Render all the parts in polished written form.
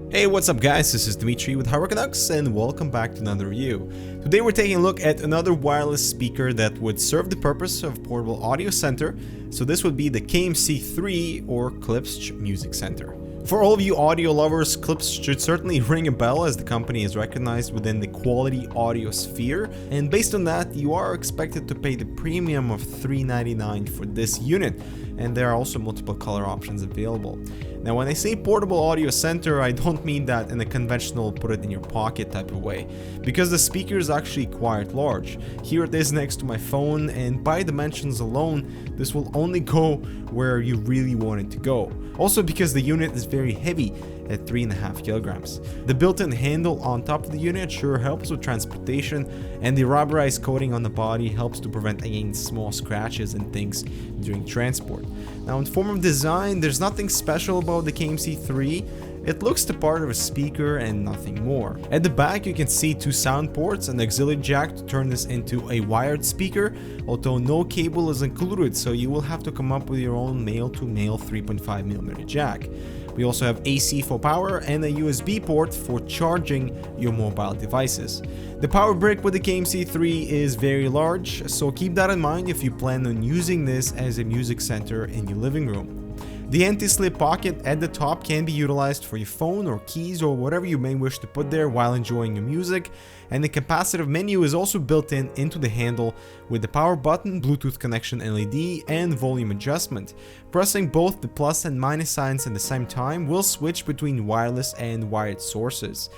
Hey, what's up guys, this is Dimitri with Canucks and welcome back to another review. Today we're taking a look at another wireless speaker that would serve the purpose of portable audio center. So this would be the KMC 3 or Klipsch Music Center. For all of you audio lovers, Klipsch should certainly ring a bell as the company is recognized within the quality audio sphere, and based on that you are expected to pay the premium of $399 for this unit, and there are also multiple color options available. Now when I say portable audio center, I don't mean that in a conventional put it in your pocket type of way, because the speaker is actually quite large. Here it is next to my phone, and by dimensions alone this will only go where you really want it to go. Also because the unit is very heavy at 3.5 kilograms. The built-in handle on top of the unit sure helps with transportation, and the rubberized coating on the body helps to prevent against small scratches and things during transport. Now in form of design, there's nothing special about the KMC 3. It looks the part of a speaker and nothing more. At the back you can see two sound ports, an auxiliary jack to turn this into a wired speaker, although no cable is included, so you will have to come up with your own male-to-male 3.5mm jack. We also have AC for power and a USB port for charging your mobile devices. The power brick with the KMC 3 is very large, so keep that in mind if you plan on using this as a music center in your living room. The anti-slip pocket at the top can be utilized for your phone or keys or whatever you may wish to put there while enjoying your music, and the capacitive menu is also built into the handle with the power button, Bluetooth connection LED, and volume adjustment. Pressing both the plus and minus signs at the same time will switch between wireless and wired sources.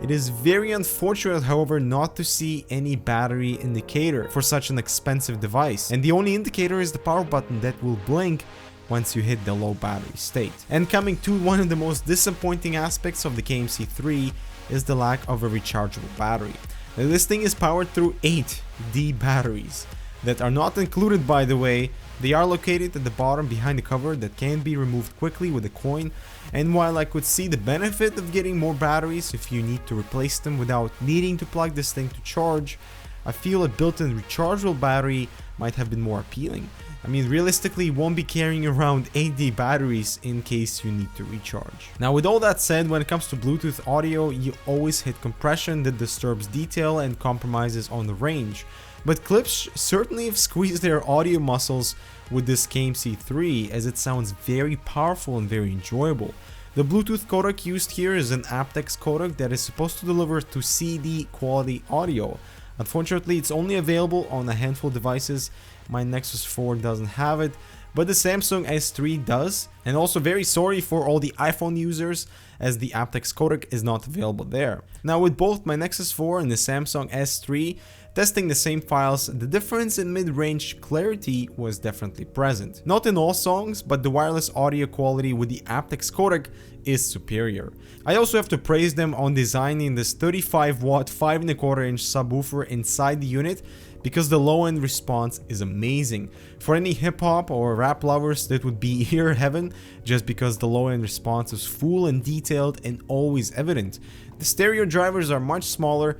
It is very unfortunate, however, not to see any battery indicator for such an expensive device, and the only indicator is the power button that will blink once you hit the low battery state. And coming to one of the most disappointing aspects of the KMC 3 is the lack of a rechargeable battery. Now, this thing is powered through 8 D batteries that are not included, by the way. They are located at the bottom behind the cover that can be removed quickly with a coin, and while I could see the benefit of getting more batteries if you need to replace them without needing to plug this thing to charge, I feel a built-in rechargeable battery might have been more appealing. I mean, realistically, you won't be carrying around 8D batteries in case you need to recharge. Now with all that said, when it comes to Bluetooth audio, you always hit compression that disturbs detail and compromises on the range. But Klipsch certainly have squeezed their audio muscles with this KMC 3, as it sounds very powerful and very enjoyable. The Bluetooth codec used here is an aptX codec that is supposed to deliver to CD quality audio. Unfortunately, it's only available on a handful of devices. My Nexus 4 doesn't have it, but the Samsung S3 does. And also very sorry for all the iPhone users, as the aptX codec is not available there. Now with both my Nexus 4 and the Samsung S3 testing the same files, the difference in mid-range clarity was definitely present. Not in all songs, but the wireless audio quality with the aptX codec is superior. I also have to praise them on designing this 35 watt 5.25 inch subwoofer inside the unit, because the low-end response is amazing. For any hip-hop or rap lovers, that would be ear heaven, just because the low-end response is full and detailed and always evident. The stereo drivers are much smaller.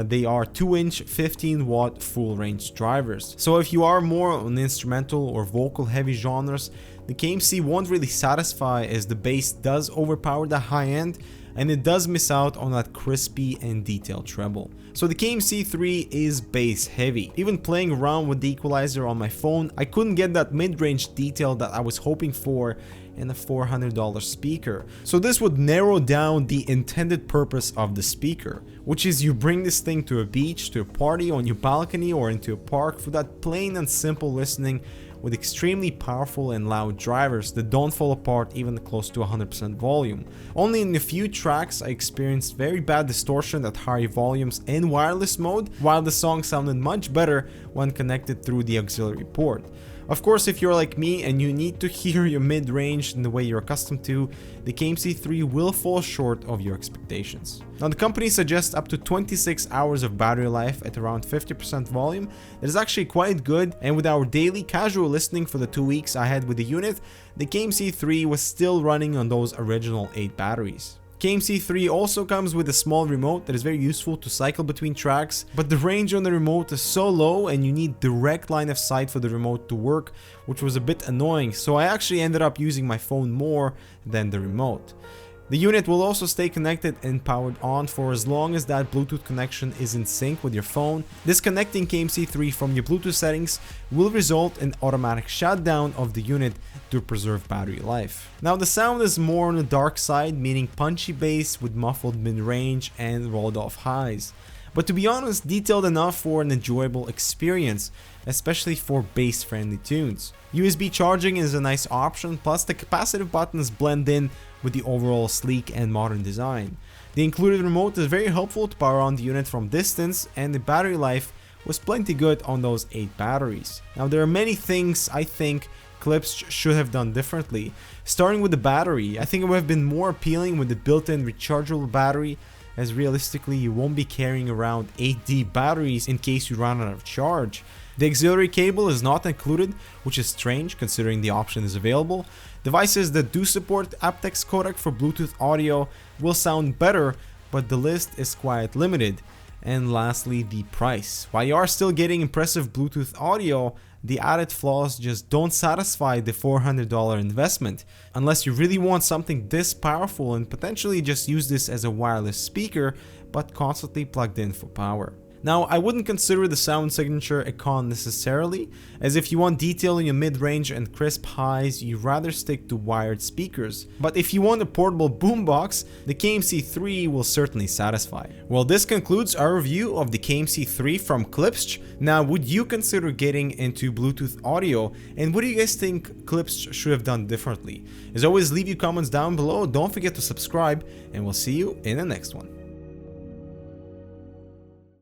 They are 2-inch 15 watt full range drivers. So if you are more on instrumental or vocal heavy genres, the KMC won't really satisfy, as the bass does overpower the high end, and it does miss out on that crispy and detailed treble. So the KMC 3 is bass heavy. Even playing around with the equalizer on my phone, I couldn't get that mid-range detail that I was hoping for in a $400 speaker. So this would narrow down the intended purpose of the speaker, which is you bring this thing to a beach, to a party, on your balcony, or into a park for that plain and simple listening with extremely powerful and loud drivers that don't fall apart even close to 100% volume. Only in a few tracks I experienced very bad distortion at high volumes in wireless mode, while the song sounded much better when connected through the auxiliary port. Of course, if you're like me and you need to hear your mid-range in the way you're accustomed to, the KMC 3 will fall short of your expectations. Now the company suggests up to 26 hours of battery life at around 50% volume. That is actually quite good, and with our daily casual listening for the 2 weeks I had with the unit, the KMC 3 was still running on those original 8 batteries. KMC 3 also comes with a small remote that is very useful to cycle between tracks, but the range on the remote is so low and you need direct line of sight for the remote to work, which was a bit annoying, so I actually ended up using my phone more than the remote. The unit will also stay connected and powered on for as long as that Bluetooth connection is in sync with your phone. Disconnecting KMC3 from your Bluetooth settings will result in automatic shutdown of the unit to preserve battery life. Now the sound is more on the dark side, meaning punchy bass with muffled mid-range and rolled off highs. But to be honest, detailed enough for an enjoyable experience, especially for bass-friendly tunes. USB charging is a nice option, plus the capacitive buttons blend in with the overall sleek and modern design. The included remote is very helpful to power on the unit from distance, and the battery life was plenty good on those 8 batteries. Now there are many things I think Klipsch should have done differently. Starting with the battery, I think it would have been more appealing with the built-in rechargeable battery, as realistically you won't be carrying around 8D batteries in case you run out of charge. The auxiliary cable is not included, which is strange considering the option is available. Devices that do support aptX codec for Bluetooth audio will sound better, but the list is quite limited. And lastly, the price. While you are still getting impressive Bluetooth audio, the added flaws just don't satisfy the $400 investment. Unless you really want something this powerful and potentially just use this as a wireless speaker, but constantly plugged in for power. Now, I wouldn't consider the sound signature a con necessarily, as if you want detail in your mid-range and crisp highs, you'd rather stick to wired speakers. But if you want a portable boombox, the KMC3 will certainly satisfy. Well, this concludes our review of the KMC3 from Klipsch. Now, would you consider getting into Bluetooth audio, and what do you guys think Klipsch should have done differently? As always, leave your comments down below, don't forget to subscribe, and we'll see you in the next one.